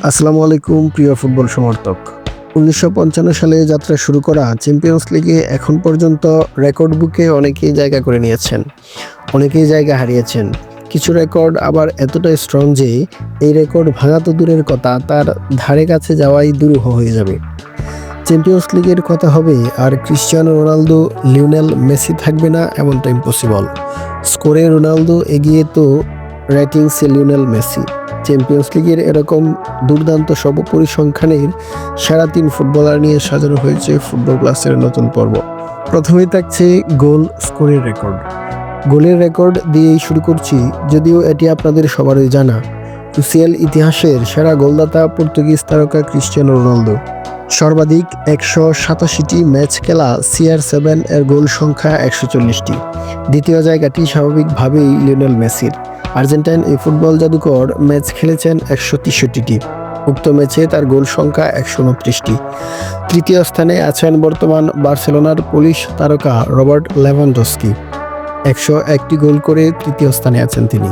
আসসালামু আলাইকুম প্রিয় ফুটবল সমর্থক। ১৯৫৫ সালে যাত্রা শুরু করা চ্যাম্পিয়ন্স লিগে এখন পর্যন্ত রেকর্ড বুকে অনেকেই জায়গা করে নিয়েছেন, অনেকেই জায়গা হারিয়েছেন। কিছু রেকর্ড আবার এতটাই স্ট্রং যে এই রেকর্ড ভাঙা তো দূরের কথা, তার ধারে কাছে যাওয়াই দুরূহ হয়ে যাবে। চ্যাম্পিয়ন্স লিগের কথা হবে আর ক্রিস্টিয়ানো রোনালদো, লিওনেল মেসি থাকবে না এমনটা ইম্পসিবল। স্কোরে রোনালদো এগিয়ে তো রেটিংসে লিওনেল মেসি। চ্যাম্পিয়ন্স লিগের এরকম দুর্দান্ত সর্বপরিসংখ্যানের সেরা ৩ ফুটবলার নিয়ে সাজানো হয়েছে ফুটবল প্লাসের নতুন পর্ব। প্রথমেই থাকছে গোল স্কোরের রেকর্ড। গোলের রেকর্ড দিয়েই শুরু করছি, যদিও এটি আপনাদের সবারই জানা। ইউসিএল ইতিহাসের সেরা গোলদাতা পর্তুগিজ তারকা ক্রিস্টিয়ানো রোনালদো। সর্বাধিক ১৮৭টি ম্যাচ খেলা CR7 এর গোল সংখ্যা ১৪০টি। দ্বিতীয় জায়গাটি স্বাভাবিকভাবেই লিওনেল মেসির। আর্জেন্টাইন এই ফুটবল জাদুকর ম্যাচ খেলেছেন ১৬৩টি। উক্ত ম্যাচে তার গোল সংখ্যা ১২৯টি। তৃতীয় স্থানে আছেন বর্তমান বার্সেলোনার পোলিশ তারকা রবার্ট লেভানডস্কি। ১০১টি গোল করে তৃতীয় স্থানে আছেন তিনি।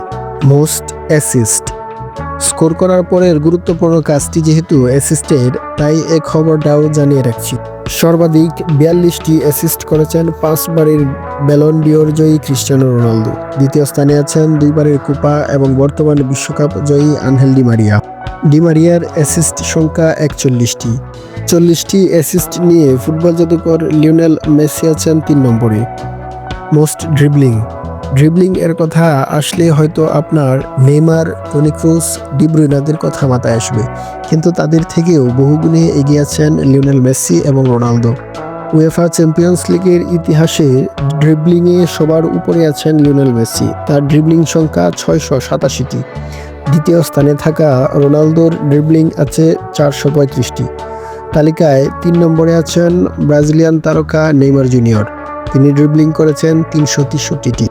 Most assist. স্কোর করার পরের গুরুত্বপূর্ণ কাজটি যেহেতু অ্যাসিস্টের, তাই এই খবরটাও জানিয়ে রাখছি। সর্বাধিক ৪২টি অ্যাসিস্ট করেছেন ৫ বারের ব্যালন ডিওর জয়ী ক্রিস্টিয়ানো রোনালদো। দ্বিতীয় স্থানে আছেন ২ বারের কোপা এবং বর্তমান বিশ্বকাপ জয়ী আনহেল ডি মারিয়া। ডি মারিয়ার অ্যাসিস্ট সংখ্যা ৪১টি। ৪০টি অ্যাসিস্ট নিয়ে ফুটবল জাদুকর লিওনেল মেসি আছেন ৩ নম্বরে। মোস্ট ড্রিবলিং এর কথা আসলে হয়তো আপনার নেইমার, টনি ক্রুস, ডি ব্রুইনাদের কথা মাথায় আসবে, কিন্তু তাদের থেকেও বহুগুণে এগিয়ে আছেন লিওনেল মেসি এবং রোনালদো। উয়েফা চ্যাম্পিয়ন্স লিগের ইতিহাসে ড্রিবলিংয়ে সবার উপরে আছেন লিওনেল মেসি। তার ড্রিবলিং সংখ্যা ৬৮৭টি। দ্বিতীয় স্থানে থাকা রোনালদোর ড্রিবলিং আছে ৪৩৫টি। তালিকায় ৩ নম্বরে আছেন ব্রাজিলিয়ান তারকা নেইমার জুনিয়র। তিনি ড্রিবলিং করেছেন ৩৬৩টি।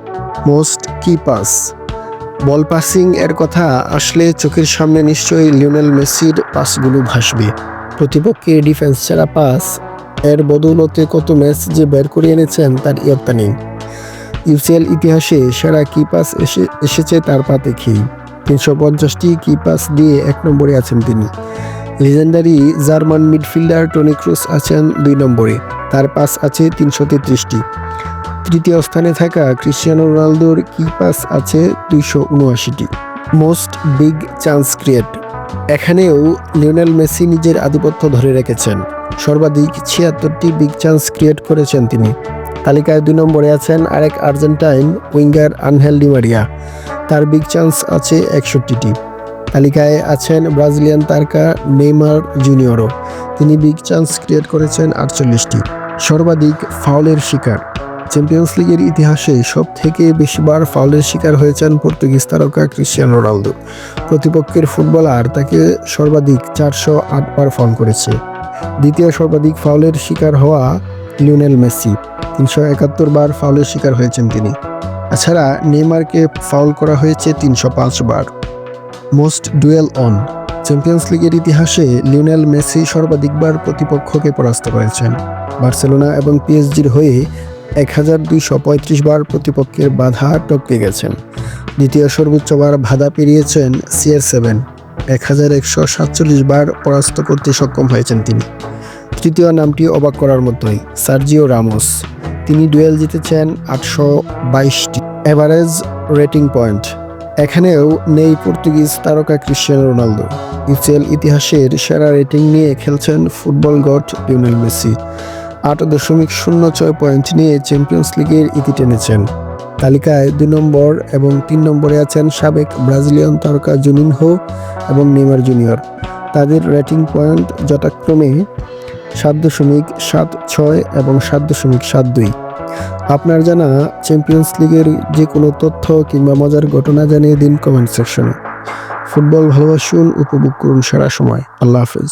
মোস্ট কি পাস। বল পাসিং এর কথা আসলে চোখের সামনে নিশ্চয়ই লিওনেল মেসির পাসগুলো ভাসবে। প্রতিপক্ষের ডিফেন্স ছাড়া পাস এর বদৌলতে কত ম্যাচ যে বের করে এনেছেন তার ইয়ত্তা নেই। ইউসিএল ইতিহাসে সেরা কি পাস এসেছে তার পা দেখেই। ৩৫০টি কি পাস দিয়ে ১ নম্বরে আছেন তিনি। Legendary German midfielder Toni Kroos আছেন ২ নম্বরে, তার পাস আছে ৩৩৩টি। তৃতীয় স্থানে থাকা ক্রিস্টিয়ানো রোনালদোর কি পাস আছে ২৭৯টি। Most big chance create. এখানেও লিওনেল মেসি নিজের আধিপত্য ধরে রেখেছেন। সর্বাধিক ৭৬টি বিগ চান্স ক্রিয়েট করেছেন তিনি। তালিকায় ২ নম্বরে আছেন আরেক আর্জেন্টাইন উইঙ্গার আনহেল ডি মারিয়া। তার বিগ চান্স আছে ৬১টি। তালিকায় আছেন ব্রাজিলিয়ান তারকা নেইমার জুনিয়রও। তিনি বিগ চান্স ক্রিয়েট করেছেন ৪৮টি। সর্বাধিক ফাউলের শিকার। চ্যাম্পিয়ন্স লিগের ইতিহাসে সবথেকে বেশিবার ফাউলের শিকার হয়েছেন পর্তুগিজ তারকা ক্রিস্টিয়ানো রোনালদো। প্রতিপক্ষের ফুটবলার তাকে সর্বাধিক ৪০৮ বার ফাউল করেছে। দ্বিতীয় সর্বাধিক ফাউলের শিকার হওয়া লিওনেল মেসি। ৩৭১ বার ফাউলের শিকার হয়েছেন তিনি। এছাড়া নেইমারকে ফাউল করা হয়েছে ৩০৫ বার। Most duel won. চ্যাম্পিয়ন্স লিগের ইতিহাসে লিওনেল মেসি সর্বাধিকবার প্রতিপক্ষকে পরাস্ত করেছেন। বার্সেলোনা এবং পিএসজির হয়ে ১২৩৫ বার প্রতিপক্ষের বাধা টপকে গেছেন। দ্বিতীয় সর্বোচ্চবার বাধা পেরিয়েছেন CR7। ১১৪৭ বার পরাস্ত করতে সক্ষম হয়েছেন তিনি। তৃতীয় নামটি অবাক করার মতোই, সার্জিও রামোস। তিনি ডুয়েল জিতেছেন ৮২২টি। Average rating point. এখানেও নেই পর্তুগিজ তারকা ক্রিস্টিয়ানো রোনালদো। ইউসিএল ইতিহাসের সেরা রেটিং নিয়ে খেলছেন football god Lionel Messi. ৮.০৬ point নিয়ে চ্যাম্পিয়ন্স লিগের ইতি টেনেছেন। তালিকায় ২ নম্বর এবং ৩ নম্বরে আছেন সাবেক ব্রাজিলিয়ান তারকা জুনিনহো এবং নেইমার জুনিয়র। তাদের রেটিং পয়েন্ট যথাক্রমে ৭.৭৬ এবং ৭.৭২। আপনার জানা চ্যাম্পিয়ন্স লিগের যে কোনো তথ্য কিংবা মজার ঘটনা জানিয়ে দিন কমেন্ট সেকশনে। ফুটবল ভালোবাসুন, উপভোগ করুন সারা সময়। আল্লাহ হাফেজ।